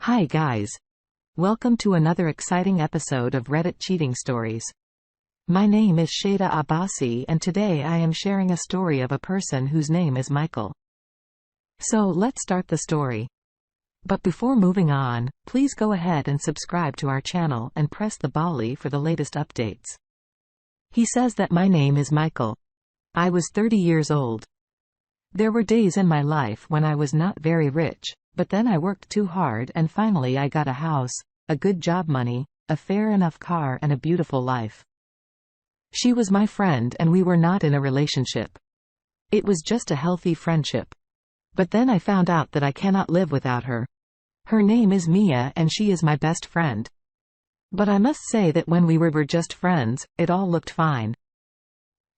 Hi guys. Welcome to another exciting episode of Reddit Cheating Stories. My name is Shada Abbasi and today I am sharing a story of a person whose name is Michael. So let's start the story. But before moving on, please go ahead and subscribe to our channel and press the belly for the latest updates. He says that my name is Michael. I was 30 years old. There were days in my life when I was not very rich, but then I worked too hard and finally I got a house, a good job, money, a fair enough car and a beautiful life. She was my friend and we were not in a relationship. It was just a healthy friendship. But then I found out that I cannot live without her. Her name is Mia and she is my best friend. But I must say that when we were just friends, it all looked fine.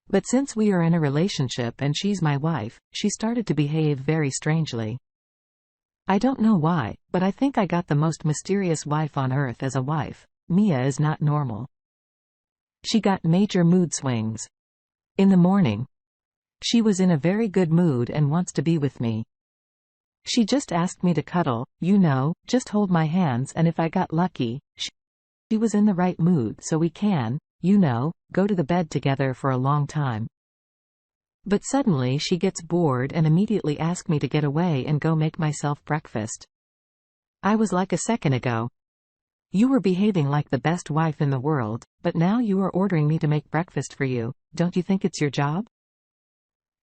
But since we are in a relationship and she's my wife, she started to behave very strangely. I don't know why, but I think I got the most mysterious wife on earth as a wife. Mia is not normal. She got major mood swings. In the morning, she was in a very good mood and wants to be with me. She just asked me to cuddle, just hold my hands, and if I got lucky, she was in the right mood so we can, go to the bed together for a long time. But suddenly she gets bored and immediately asks me to get away and go make myself breakfast. I was like, a second ago, you were behaving like the best wife in the world, but now you are ordering me to make breakfast for you. Don't you think it's your job?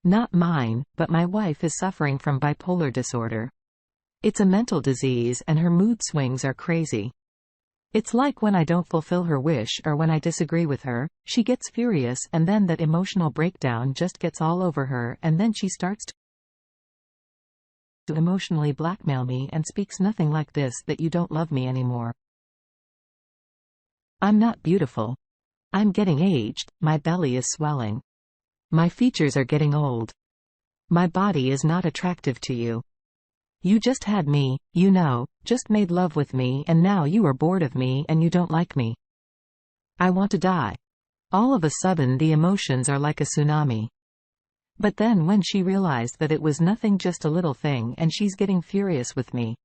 Not mine, but my wife is suffering from bipolar disorder. It's a mental disease and her mood swings are crazy. It's like when I don't fulfill her wish or when I disagree with her, she gets furious and then that emotional breakdown just gets all over her and then she starts to emotionally blackmail me and speaks nothing like this: that you don't love me anymore. I'm not beautiful. I'm getting aged, my belly is swelling. My features are getting old. My body is not attractive to you. You just had me, just made love with me and now you are bored of me and you don't like me. I want to die. All of a sudden the emotions are like a tsunami. But then when she realized that it was nothing, just a little thing, and she's getting furious with me.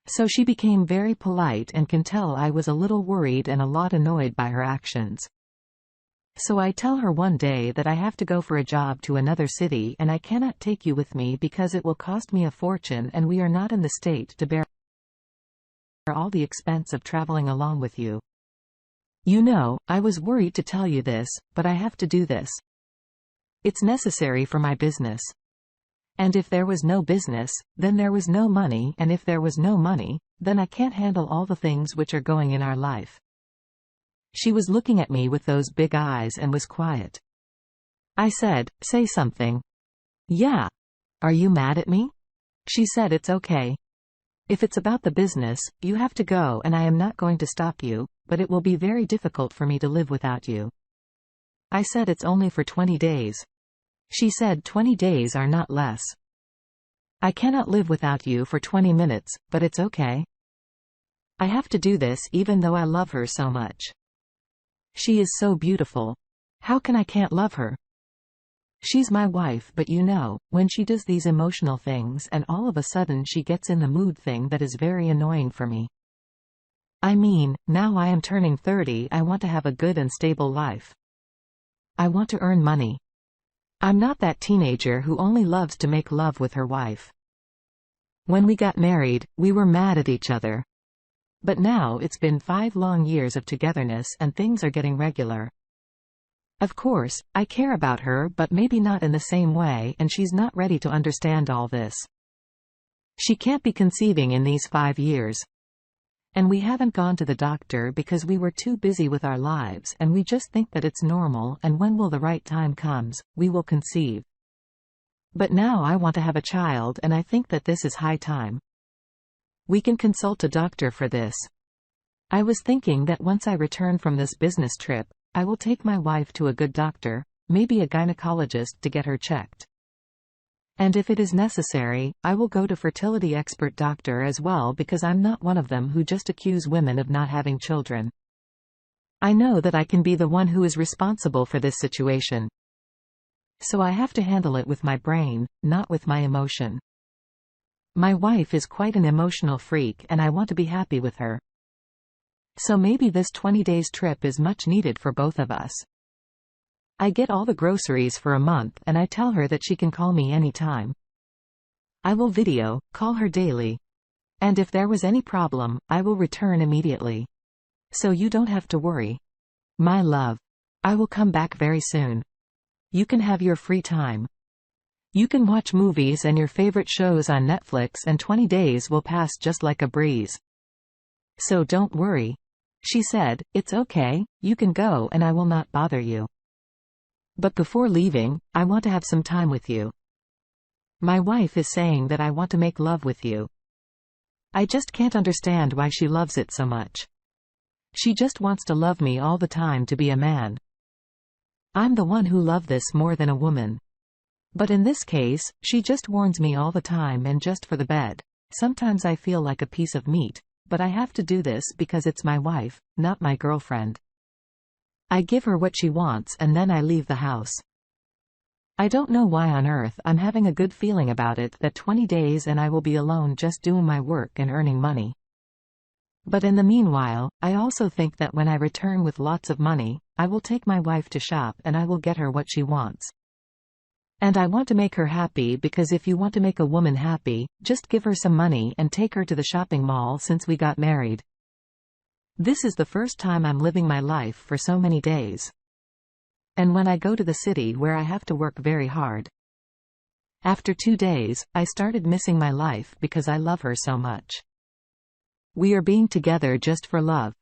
So she became very polite and can tell I was a little worried and a lot annoyed by her actions. So I tell her one day that I have to go for a job to another city and I cannot take you with me because it will cost me a fortune and we are not in the state to bear all the expense of traveling along with you. I was worried to tell you this, but I have to do this. It's necessary for my business. And if there was no business, then there was no money, and if there was no money, then I can't handle all the things which are going in our life. She was looking at me with those big eyes and was quiet. I said, say something. Yeah. Are you mad at me? She said, it's okay. If it's about the business, you have to go and I am not going to stop you, but it will be very difficult for me to live without you. I said, it's only for 20 days. She said, 20 days are not less. I cannot live without you for 20 minutes, but it's okay. I have to do this even though I love her so much. She is so beautiful. How can I can't love her? She's my wife, but when she does these emotional things and all of a sudden she gets in the mood thing, that is very annoying for me. I mean, now I am turning 30, I want to have a good and stable life. I want to earn money. I'm not that teenager who only loves to make love with her wife. When we got married, we were mad at each other. But now it's been 5 long years of togetherness and things are getting regular. Of course, I care about her, but maybe not in the same way, and she's not ready to understand all this. She can't be conceiving in these 5 years. And we haven't gone to the doctor because we were too busy with our lives, and we just think that it's normal and when will the right time comes, we will conceive. But now I want to have a child and I think that this is high time. We can consult a doctor for this. I was thinking that once I return from this business trip, I will take my wife to a good doctor, maybe a gynecologist, to get her checked. And if it is necessary, I will go to fertility expert doctor as well, because I'm not one of them who just accuse women of not having children. I know that I can be the one who is responsible for this situation. So I have to handle it with my brain, not with my emotion. My wife is quite an emotional freak and I want to be happy with her. So maybe this 20 days trip is much needed for both of us. I get all the groceries for a month and I tell her that she can call me anytime. I will video call her daily. And if there was any problem, I will return immediately. So you don't have to worry. My love. I will come back very soon. You can have your free time. You can watch movies and your favorite shows on Netflix and 20 days will pass just like a breeze. So don't worry. She said, it's okay, you can go and I will not bother you. But before leaving, I want to have some time with you. My wife is saying that I want to make love with you. I just can't understand why she loves it so much. She just wants to love me all the time to be a man. I'm the one who love this more than a woman. But in this case, she just warns me all the time and just for the bed. Sometimes I feel like a piece of meat, but I have to do this because it's my wife, not my girlfriend. I give her what she wants and then I leave the house. I don't know why on earth I'm having a good feeling about it that 20 days and I will be alone just doing my work and earning money. But in the meanwhile, I also think that when I return with lots of money, I will take my wife to shop and I will get her what she wants. And I want to make her happy because if you want to make a woman happy, just give her some money and take her to the shopping mall since we got married. This is the first time I'm living my life for so many days. And when I go to the city where I have to work very hard. After 2 days, I started missing my life because I love her so much. We are being together just for love.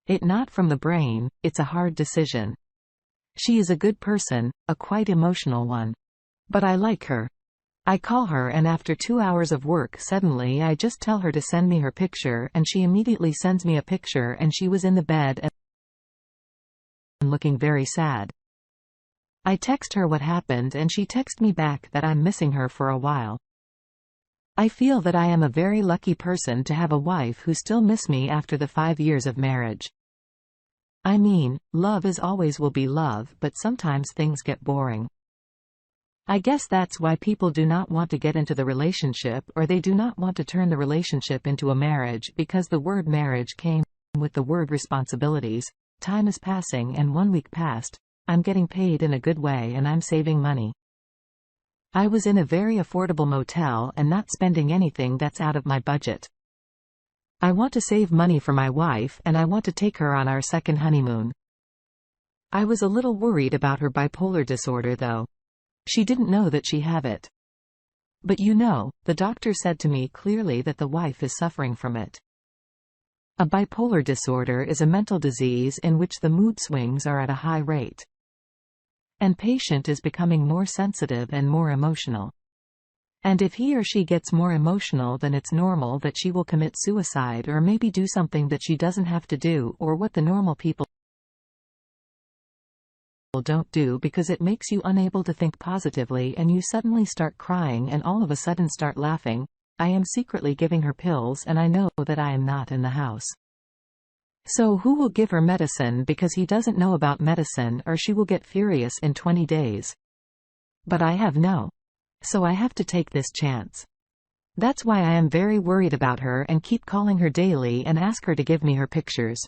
It not from the brain, it's a hard decision. She is a good person, a quite emotional one. But I like her. I call her and after 2 hours of work suddenly I just tell her to send me her picture and she immediately sends me a picture and she was in the bed and looking very sad. I text her what happened and she texted me back that I'm missing her for a while. I feel that I am a very lucky person to have a wife who still miss me after the 5 years of marriage. I mean, love is always will be love, but sometimes things get boring. I guess that's why people do not want to get into the relationship or they do not want to turn the relationship into a marriage because the word marriage came with the word responsibilities. Time is passing and 1 week passed. I'm getting paid in a good way and I'm saving money. I was in a very affordable motel and not spending anything that's out of my budget. I want to save money for my wife and I want to take her on our second honeymoon. I was a little worried about her bipolar disorder though. She didn't know that she have it. But you know, the doctor said to me clearly that the wife is suffering from it. A bipolar disorder is a mental disease in which the mood swings are at a high rate. And patient is becoming more sensitive and more emotional. And if he or she gets more emotional then it's normal that she will commit suicide or maybe do something that she doesn't have to do or what the normal people don't do because it makes you unable to think positively and you suddenly start crying and all of a sudden start laughing. I am secretly giving her pills and I know that I am not in the house. So who will give her medicine because he doesn't know about medicine or she will get furious in 20 days. But I have no. So I have to take this chance. That's why I am very worried about her and keep calling her daily and ask her to give me her pictures.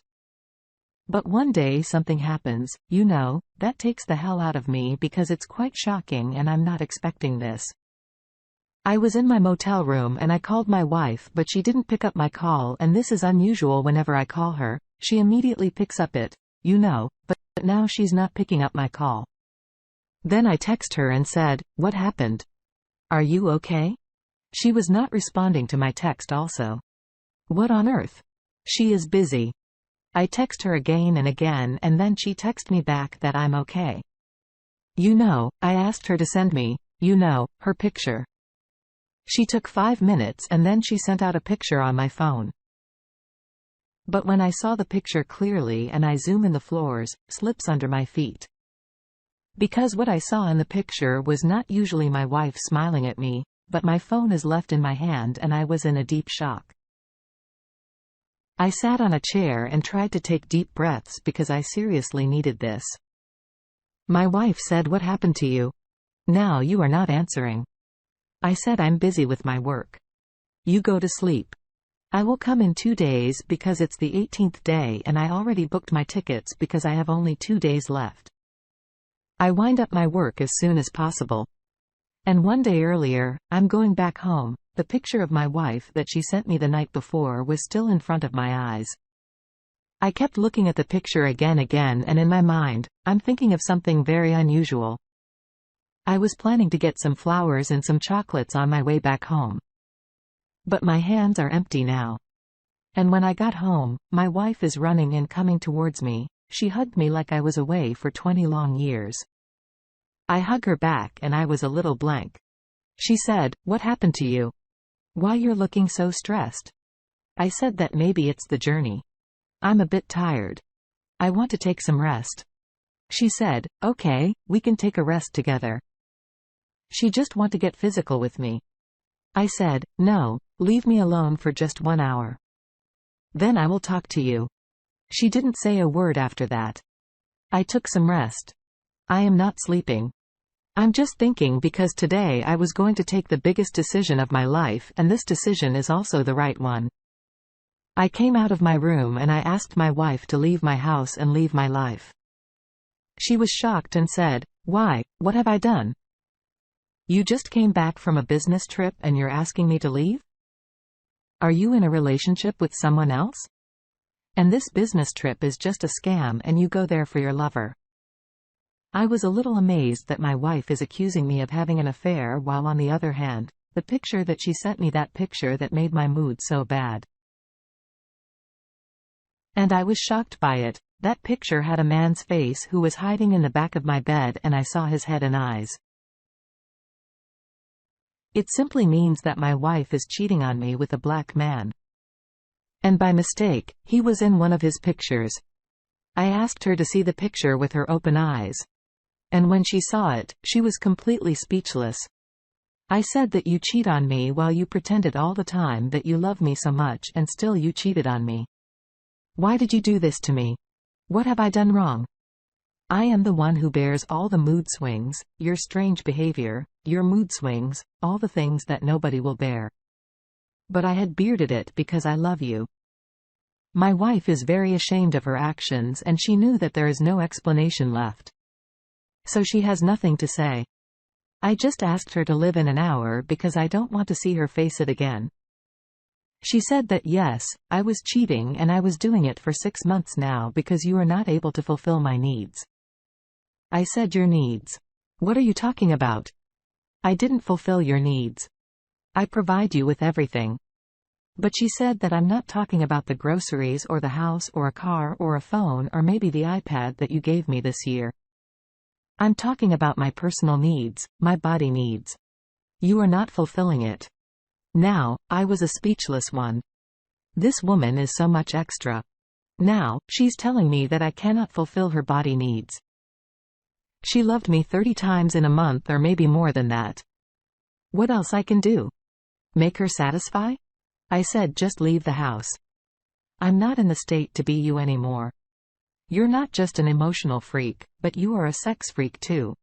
But one day something happens, you know, that takes the hell out of me because it's quite shocking and I'm not expecting this. I was in my motel room and I called my wife but she didn't pick up my call and this is unusual whenever I call her, she immediately picks up it, you know, but now she's not picking up my call. Then I text her and said, what happened? Are you okay? She was not responding to my text also. What on earth? She is busy. I text her again and again and then she texted me back that I'm okay. You know, I asked her to send me, you know, her picture. She took 5 minutes and then she sent out a picture on my phone. But when I saw the picture clearly and I zoom in the floors, slips under my feet. Because what I saw in the picture was not usually my wife smiling at me, but my phone is left in my hand and I was in a deep shock. I sat on a chair and tried to take deep breaths because I seriously needed this. My wife said, what happened to you? Now you are not answering. I said I'm busy with my work. You go to sleep. I will come in 2 days because it's the 18th day and I already booked my tickets because I have only 2 days left. I wind up my work as soon as possible. And one day earlier, I'm going back home. The picture of my wife that she sent me the night before was still in front of my eyes. I kept looking at the picture again and in my mind, I'm thinking of something very unusual. I was planning to get some flowers and some chocolates on my way back home. But my hands are empty now. And when I got home, my wife is running and coming towards me. She hugged me like I was away for 20 long years. I hug her back and I was a little blank. She said, "What happened to you? Why you're looking so stressed?" I said that maybe it's the journey. I'm a bit tired. I want to take some rest. She said, "Okay, we can take a rest together." She just want to get physical with me. I said, "No, leave me alone for just 1 hour. Then I will talk to you." She didn't say a word after that. I took some rest. I am not sleeping. I'm just thinking because today I was going to take the biggest decision of my life and this decision is also the right one. I came out of my room and I asked my wife to leave my house and leave my life. She was shocked and said, "Why, what have I done? You just came back from a business trip and you're asking me to leave? Are you in a relationship with someone else? And this business trip is just a scam and you go there for your lover." I was a little amazed that my wife is accusing me of having an affair while on the other hand, the picture that she sent me, that picture that made my mood so bad. And I was shocked by it. That picture had a man's face who was hiding in the back of my bed and I saw his head and eyes. It simply means that my wife is cheating on me with a black man. And by mistake, he was in one of his pictures. I asked her to see the picture with her open eyes. And when she saw it, she was completely speechless. I said that you cheat on me while you pretended all the time that you love me so much and still you cheated on me. Why did you do this to me? What have I done wrong? I am the one who bears all the mood swings, your strange behavior, your mood swings, all the things that nobody will bear. But I had bearded it because I love you. My wife is very ashamed of her actions and she knew that there is no explanation left. So she has nothing to say. I just asked her to live in an hour because I don't want to see her face it again. She said that yes, I was cheating and I was doing it for 6 months now because you are not able to fulfill my needs. I said, "Your needs? What are you talking about? I didn't fulfill your needs. I provide you with everything." But she said that I'm not talking about the groceries or the house or a car or a phone or maybe the iPad that you gave me this year. I'm talking about my personal needs, my body needs. You are not fulfilling it. Now, I was a speechless one. This woman is so much extra. Now, she's telling me that I cannot fulfill her body needs. She loved me 30 times in a month or maybe more than that. What else I can do? Make her satisfy? I said, "Just leave the house. I'm not in the state to be you anymore. You're not just an emotional freak, but you are a sex freak too."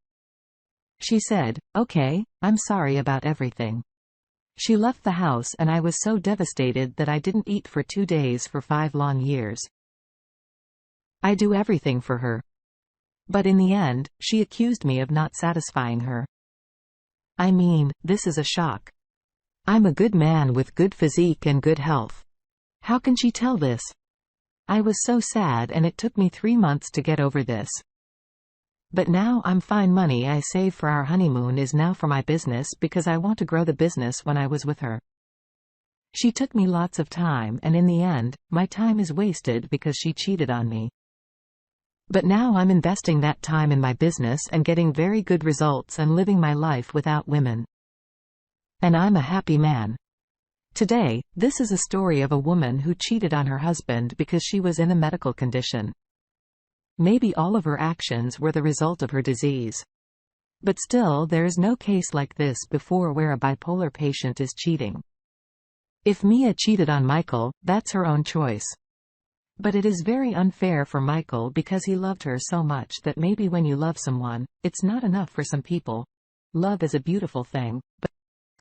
She said, "Okay, I'm sorry about everything." She left the house and I was so devastated that I didn't eat for 2 days for 5 long years. I do everything for her. But in the end, she accused me of not satisfying her. I mean, this is a shock. I'm a good man with good physique and good health. How can she tell this? I was so sad and it took me 3 months to get over this. But now I'm fine. Money I save for our honeymoon is now for my business because I want to grow the business when I was with her. She took me lots of time and in the end, my time is wasted because she cheated on me. But now I'm investing that time in my business and getting very good results and living my life without women. And I'm a happy man. Today, this is a story of a woman who cheated on her husband because she was in a medical condition. Maybe all of her actions were the result of her disease. But still, there is no case like this before where a bipolar patient is cheating. If Mia cheated on Michael, that's her own choice. But it is very unfair for Michael because he loved her so much that maybe when you love someone, it's not enough for some people. Love is a beautiful thing, but